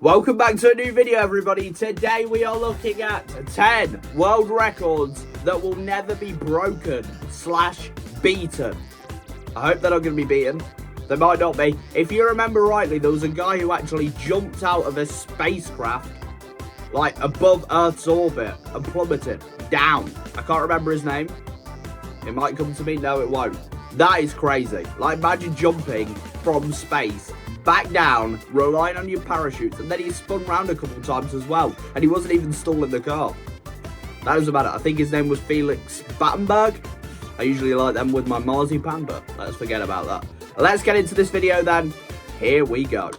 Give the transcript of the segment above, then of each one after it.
Welcome back to a new video, everybody. Today we are looking at 10 world records that will never be broken / beaten. I hope they're not going to be beaten. They might not be. If you remember rightly, there was a guy who actually jumped out of a spacecraft like above Earth's orbit and plummeted down. I can't remember his name. It might come to me. No, it won't. That is crazy. Like, imagine jumping from space back down, relying on your parachutes, and then he spun around a couple times as well, and he wasn't even still in the car. That doesn't matter. I think his name was Felix Battenberg. I usually like them with my marzipan, but let's forget about that. Let's get into this video then. Here we go.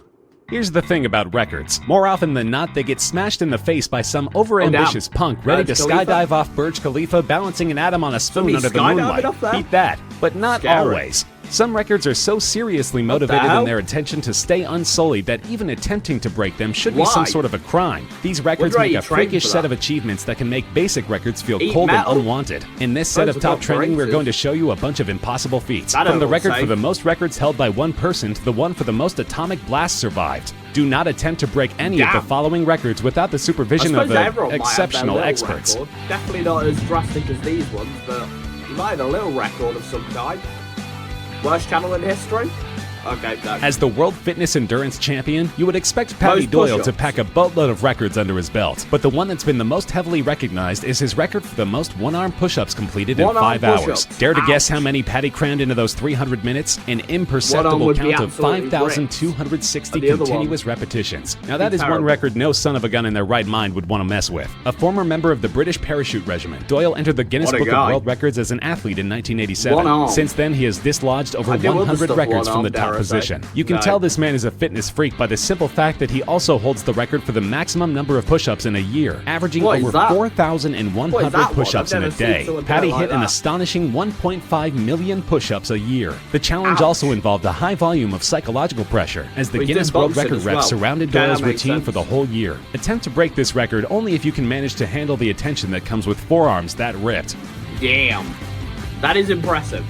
Here's the thing about records. More often than not, they get smashed in the face by some overambitious punk ready to skydive off Burj Khalifa, balancing an atom on a spoon under the moonlight. Beat that, but not always. Some records are so seriously motivated in their intention to stay unsullied that even attempting to break them should be some sort of a crime. These records make a freakish set of achievements that can make basic records feel cold and unwanted. In this set of top trending, we're going to show you a bunch of impossible feats. From the record for the most records held by one person to the one for the most atomic blasts survived. Do not attempt to break any of the following records without the supervision of exceptional experts. Definitely not as drastic as these ones, but you might have a little record of some kind. Worst channel in history? Okay, no. As the World Fitness Endurance Champion, you would expect Paddy Doyle to pack a boatload of records under his belt, but the one that's been the most heavily recognized is his record for the most one-arm push-ups completed in 5 hours. Dare to guess how many Paddy crammed into those 300 minutes? An imperceptible count of 5,260 continuous repetitions. Now that is one record no son of a gun in their right mind would want to mess with. A former member of the British Parachute Regiment, Doyle entered the Guinness Book of World Records as an athlete in 1987. Since then, he has dislodged over 100 records from the top position. You can tell this man is a fitness freak by the simple fact that he also holds the record for the maximum number of push-ups in a year, averaging over 4,100 push-ups in a day. Paddy hit an astonishing 1.5 million push-ups a year. The challenge also involved a high volume of psychological pressure, as the Guinness World Record reps surrounded Doyle's routine for the whole year. Attempt to break this record only if you can manage to handle the attention that comes with forearms that ripped. Damn. That is impressive.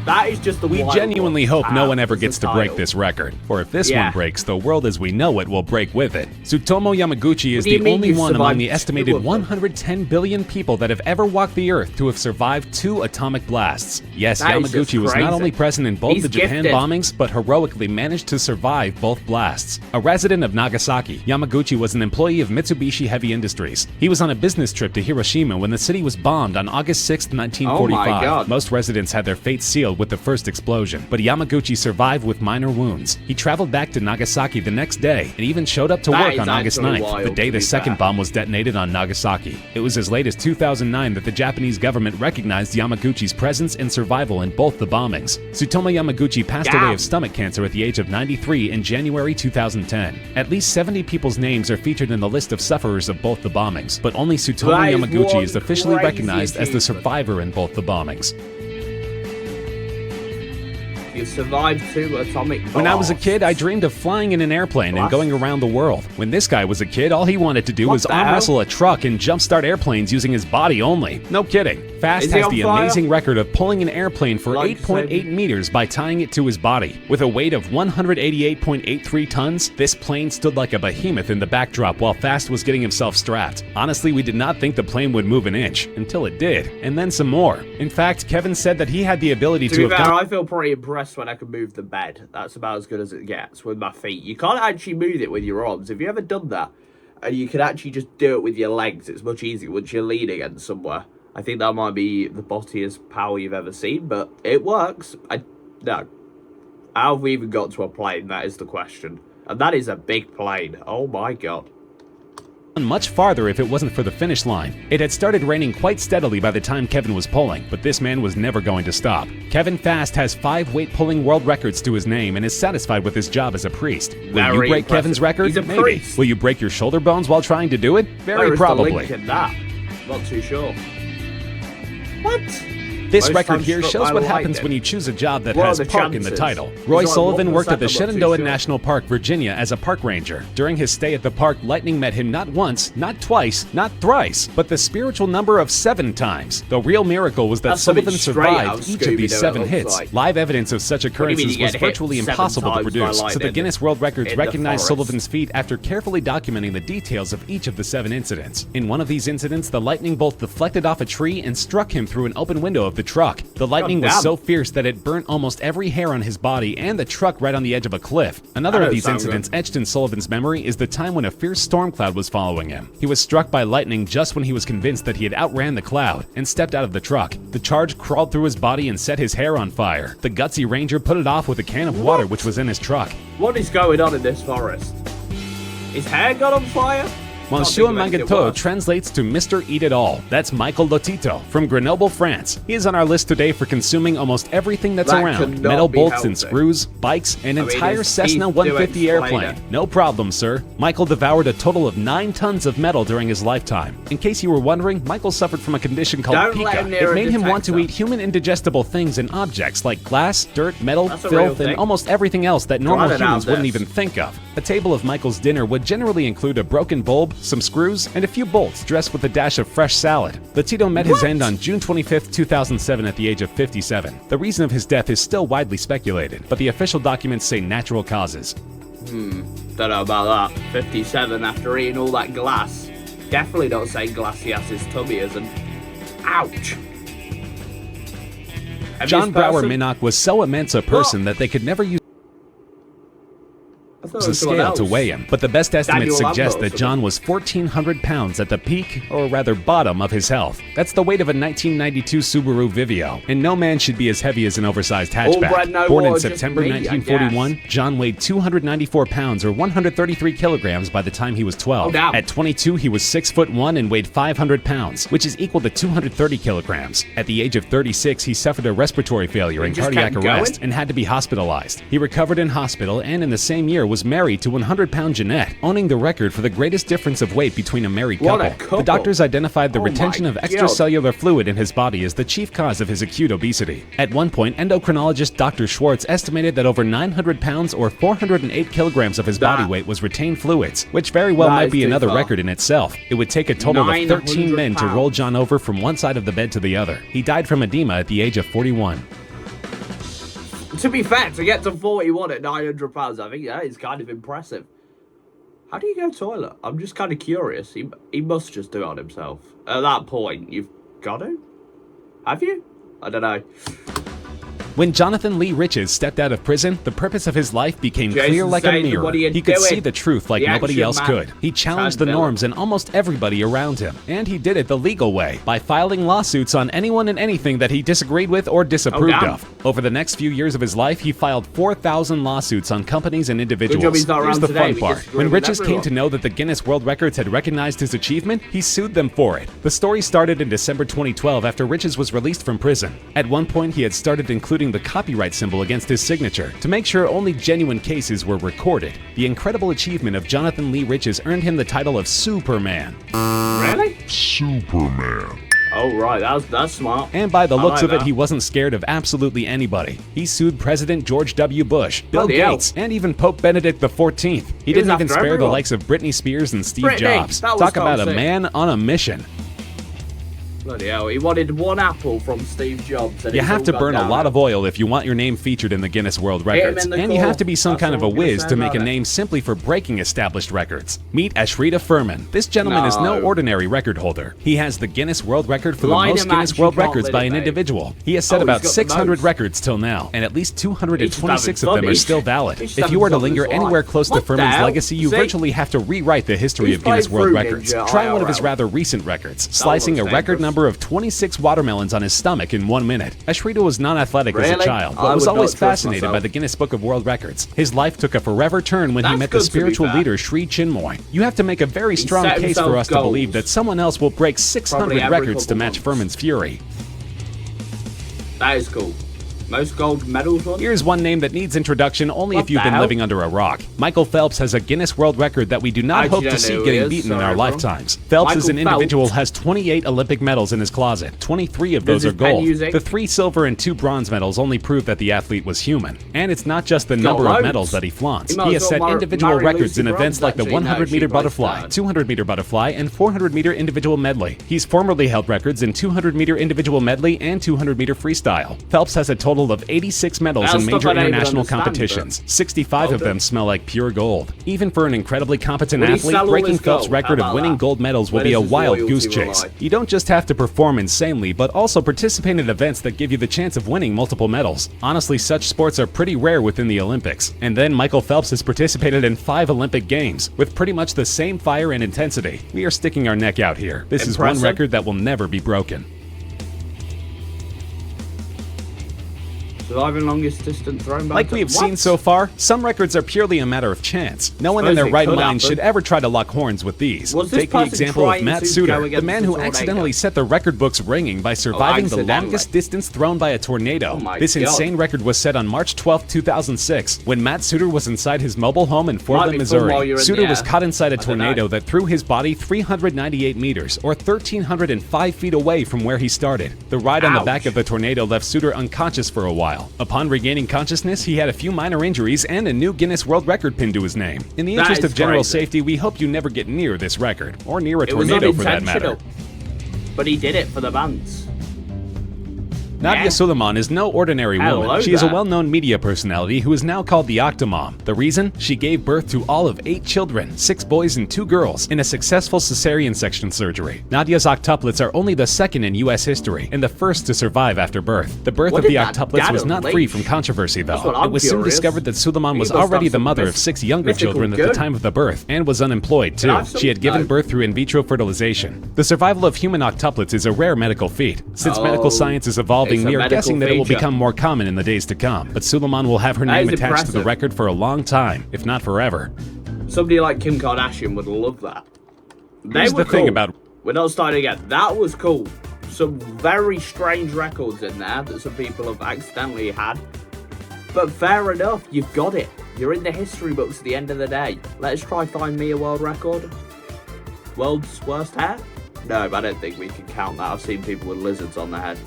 That is just the We genuinely hope no one ever gets to break this record. Or if this one breaks, the world as we know it will break with it. Tsutomu Yamaguchi is the only one among the estimated 110 billion people that have ever walked the Earth to have survived 2 atomic blasts. Yes, Yamaguchi was not only present in both the Japan bombings, but heroically managed to survive both blasts. A resident of Nagasaki, Yamaguchi was an employee of Mitsubishi Heavy Industries. He was on a business trip to Hiroshima when the city was bombed on August 6, 1945. Most residents had their fate sealed with the first explosion, but Yamaguchi survived with minor wounds. He traveled back to Nagasaki the next day and even showed up to work on August 9th, the day the second bomb was detonated on Nagasaki. It was as late as 2009 that the Japanese government recognized Yamaguchi's presence and survival in both the bombings. Tsutomu Yamaguchi passed away of stomach cancer at the age of 93 in January 2010. At least 70 people's names are featured in the list of sufferers of both the bombings, but only Tsutomu Yamaguchi is officially recognized as the survivor in both the bombings. You survived 2 atomic blasts. When I was a kid, I dreamed of flying in an airplane and going around the world. When this guy was a kid, all he wanted to do was arm wrestle a truck and jumpstart airplanes using his body only. No kidding. Fast has the amazing record of pulling an airplane for 8.8 meters by tying it to his body. With a weight of 188.83 tons, this plane stood like a behemoth in the backdrop while Fast was getting himself strapped. Honestly, we did not think the plane would move an inch, until it did, and then some more. In fact, Kevin said that he had the ability to have I feel pretty impressed when I can move the bed. That's about as good as it gets with my feet. You can't actually move it with your arms. Have you ever done that? And you can actually just do it with your legs. It's much easier once you're leaning against somewhere. I think that might be the bottiest power you've ever seen, but it works. No. How have we even got to a plane? That is the question. And that is a big plane. Oh my god. Much farther if it wasn't for the finish line. It had started raining quite steadily by the time Kevin was pulling, but this man was never going to stop. Kevin Fast has 5 weight-pulling world records to his name and is satisfied with his job as a priest. Will you break Kevin's record? He's a Maybe. Priest. Will you break your shoulder bones while trying to do it? Very probably. Not too sure. What? This record here shows what happens when you choose a job that has park in the title. Roy Sullivan worked at the Shenandoah National Park, Virginia as a park ranger. During his stay at the park, lightning met him not once, not twice, not thrice, but the spiritual number of 7 times. The real miracle was that Sullivan survived each of these 7 hits. Live evidence of such occurrences was virtually impossible to produce, so the Guinness World Records recognized Sullivan's feat after carefully documenting the details of each of the 7 incidents. In one of these incidents, the lightning bolt deflected off a tree and struck him through an open window of the truck. The lightning was so fierce that it burnt almost every hair on his body and the truck right on the edge of a cliff. Another of these incidents etched in Sullivan's memory is the time when a fierce storm cloud was following him. He was struck by lightning just when he was convinced that he had outran the cloud and stepped out of the truck. The charge crawled through his body and set his hair on fire. The gutsy ranger put it off with a can of water which was in his truck. What is going on in this forest? His hair got on fire? Monsieur Mangato translates to Mr. Eat It All. That's Michael Lotito from Grenoble, France. He is on our list today for consuming almost everything that's around. Metal bolts and screws, bikes, and an entire Cessna 150 airplane. No problem, sir. Michael devoured a total of 9 tons of metal during his lifetime. In case you were wondering, Michael suffered from a condition called pica. It made him want to eat human indigestible things and objects like glass, dirt, metal, filth, and almost everything else that normal humans wouldn't even think of. A table of Michael's dinner would generally include a broken bulb, some screws, and a few bolts dressed with a dash of fresh salad. Lotito met his end on June 25, 2007 at the age of 57. The reason of his death is still widely speculated, but the official documents say natural causes. Don't know about that. 57 after eating all that glass. Definitely don't say glassy as his tummy isn't. Ouch. John Brower Minnock was so immense a person that they could never use a scale to weigh him, but the best estimates suggest that John was 1,400 pounds at the peak, or rather bottom, of his health. That's the weight of a 1992 Subaru Vivio, and no man should be as heavy as an oversized hatchback. Born in September 1941, John weighed 294 pounds or 133 kilograms by the time he was 12. At 22, he was 6'1" and weighed 500 pounds, which is equal to 230 kilograms. At the age of 36, he suffered a respiratory failure and cardiac arrest and had to be hospitalized. He recovered in hospital and in the same year was married to 100-pound Jeanette, owning the record for the greatest difference of weight between a married couple. The doctors identified the retention of extracellular fluid in his body as the chief cause of his acute obesity. At one point, endocrinologist Dr. Schwartz estimated that over 900 pounds or 408 kilograms of his body weight was retained fluids, which very well might be another record in itself. It would take a total of 13 men to roll John over from one side of the bed to the other. He died from edema at the age of 41. To be fair, to get to 41 at 900 pounds, I think that is kind of impressive. How do you go toilet? I'm just kind of curious. He must just do it on himself. At that point, you've got to? Have you? I don't know. When Jonathan Lee Riches stepped out of prison, the purpose of his life became clear like a mirror. He could see the truth like nobody else could. He challenged the norms in almost everybody around him. And he did it the legal way, by filing lawsuits on anyone and anything that he disagreed with or disapproved of. Over the next few years of his life, he filed 4,000 lawsuits on companies and individuals. Here's the fun part. When Riches came to know that the Guinness World Records had recognized his achievement, he sued them for it. The story started in December 2012 after Riches was released from prison. At one point, he had started including the copyright symbol against his signature to make sure only genuine cases were recorded. The incredible achievement of Jonathan Lee Riches earned him the title of Superman. Really? Superman. Oh, right, that's smart. And by the looks of it, he wasn't scared of absolutely anybody. He sued President George W. Bush, Bill Gates, and even Pope Benedict XIV. He didn't even spare the likes of Britney Spears and Steve Jobs. Talk about a man on a mission. Bloody hell, he wanted one apple from Steve Jobs. You have to burn a lot of oil if you want your name featured in the Guinness World Records. And you have to be some kind of a whiz to make a name simply for breaking established records. Meet Ashrita Furman. This gentleman is no ordinary record holder. He has the Guinness World Record for the most Guinness World Records by an individual. He has set about 600 records till now, and at least 226 of them are still valid. If you were to linger anywhere close to Furman's legacy, you virtually have to rewrite the history of Guinness World Records. Try one of his rather recent records, slicing a record number of 26 watermelons on his stomach in 1 minute. Ashrita was non-athletic as a child, but was always fascinated by the Guinness Book of World Records. His life took a forever turn when he met the spiritual leader Sri Chinmoy. You have to make a very strong case for us to believe that someone else will break 600 records to match Furman's fury. That is cool. Most gold medals won? Here's one name that needs introduction only if you've been living under a rock. Michael Phelps has a Guinness World Record that we do not hope to see getting beaten in our lifetimes. Phelps as an individual has 28 Olympic medals in his closet. 23 of those are gold. The 3 silver and 2 bronze medals only prove that the athlete was human. And it's not just the number of medals that he flaunts. He has set individual records in events like the 100-meter butterfly, 200-meter butterfly, and 400-meter individual medley. He's formerly held records in 200-meter individual medley and 200-meter freestyle. Phelps has a total of 86 medals in major international competitions. 65 of them smell like pure gold. Even for an incredibly competent athlete, breaking Phelps' record of winning gold medals will be a wild goose chase. You don't just have to perform insanely, but also participate in events that give you the chance of winning multiple medals. Honestly, such sports are pretty rare within the Olympics. And then Michael Phelps has participated in 5 Olympic Games, with pretty much the same fire and intensity. We are sticking our neck out here. This is one record that will never be broken. Surviving longest distance thrown by like we have seen so far, some records are purely a matter of chance. No one in their right mind should ever try to lock horns with these. Take the example of Matt Suter, the man who accidentally set the record books ringing by surviving the longest distance thrown by a tornado. This insane record was set on March 12, 2006, when Matt Suter was inside his mobile home in Portland, Missouri. Suter was caught inside a tornado that threw his body 398 meters, or 1,305 feet away from where he started. The ride on the back of the tornado left Suter unconscious for a while. Upon regaining consciousness, he had a few minor injuries and a new Guinness World Record pinned to his name. In the interest of general safety, we hope you never get near this record, or near a tornado for that matter. But he did it for the bands. Nadia Suleman is no ordinary woman. She is a well-known media personality who is now called the Octomom. The reason? She gave birth to all of 8 children, 6 boys and 2 girls, in a successful cesarean section surgery. Nadia's octuplets are only the 2nd in U.S. history, and the first to survive after birth. The birth of the octuplets was not free from controversy, though. It was soon discovered that Suleman was already the mother of 6 younger children at the time of the birth, and was unemployed, too. She had given birth through in vitro fertilization. The survival of human octuplets is a rare medical feat. Since medical science is evolving, we are guessing that it will become more common in the days to come, but Suleman will have her name attached to the record for a long time, if not forever. Somebody like Kim Kardashian would love that. Here's the thing about... We're not starting again. That was cool. Some very strange records in there that some people have accidentally had. But fair enough, you've got it. You're in the history books at the end of the day. Let's try find me a world record. World's worst hair? No, I don't think we can count that. I've seen people with lizards on their head.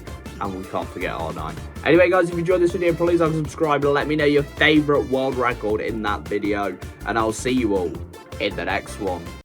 And we can't forget R9. Anyway, guys, if you enjoyed this video, please like and subscribe and let me know your favourite world record in that video. And I'll see you all in the next one.